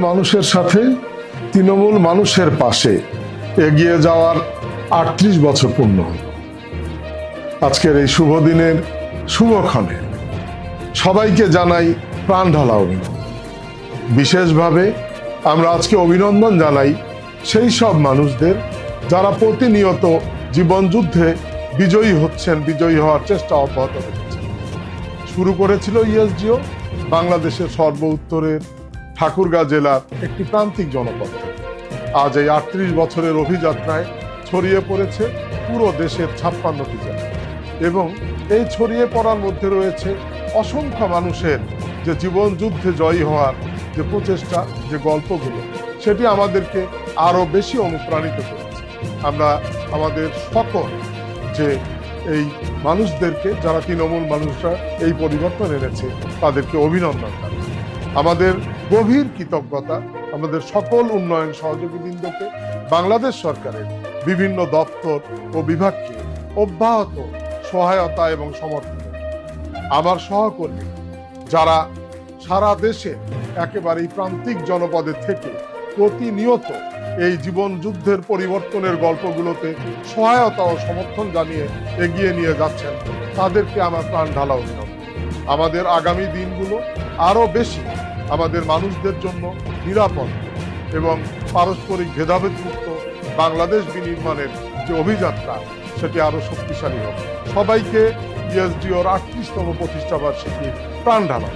মানুষের সাথে, তৃণমূল মানুষের পাশে এগিয়ে যাওয়ার ৩৮ বছর পূর্ণ হল। আজকের এই শুভ দিনের শুভক্ষণে সবাইকে জানাই প্রাণ ঢালা অভিনন্দন। বিশেষভাবে আমরা আজকে অভিনন্দন জানাই সেই সব মানুষদের যারা প্রতিনিয়ত জীবনযুদ্ধে বিজয়ী হচ্ছেন, বিজয়ী হওয়ার চেষ্টা অব্যাহত রেখেছেন। শুরু করেছিল ইএসডিও বাংলাদেশের সর্ব উত্তরের ঠাকুরগাঁ জেলার একটি প্রান্তিক জনপদ। আজ এই ৩৮ বছরের অভিযাত্রায় ছড়িয়ে পড়েছে পুরো দেশের ৫৬টি জেলা, এবং এই ছড়িয়ে পড়ার মধ্যে রয়েছে অসংখ্য মানুষের যে জীবন যুদ্ধে জয়ী হওয়ার যে প্রচেষ্টা, যে গল্পগুলো, সেটি আমাদেরকে আরো বেশি অনুপ্রাণিত করেছে। আমরা আমাদের সকল যে এই মানুষদেরকে, যারা তৃণমূল মানুষরা এই পরিবর্তন এনেছে, তাদেরকে অভিনন্দন জানাই। আমাদের গভীর কৃতজ্ঞতা আমাদের সকল উন্নয়ন সহযোগীবৃন্দকে, বাংলাদেশ সরকারের বিভিন্ন দপ্তর ও বিভাগকে অব্যাহত সহায়তা এবং সমর্থন। আমার সহকর্মী যারা সারা দেশে একেবারেই প্রান্তিক জনপদের থেকে প্রতিনিয়ত এই জীবন যুদ্ধের পরিবর্তনের গল্পগুলোতে সহায়তা ও সমর্থন জানিয়ে এগিয়ে নিয়ে যাচ্ছেন, তাদেরকে আমার প্রাণ ঢালা অভিনন্দন। আমাদের আগামী দিনগুলো আরো বেশি আমাদের মানুষদের জন্য নিরাপদ এবং পারস্পরিক ভেদাভেদমুক্ত বাংলাদেশ বিনির্মাণের যে অভিযাত্রা, সেটি আরো শক্তিশালী হবে। সবাইকে ইএসডিওর ৩৮তম প্রতিষ্ঠা বার্ষিকী প্রাণ ঢালা।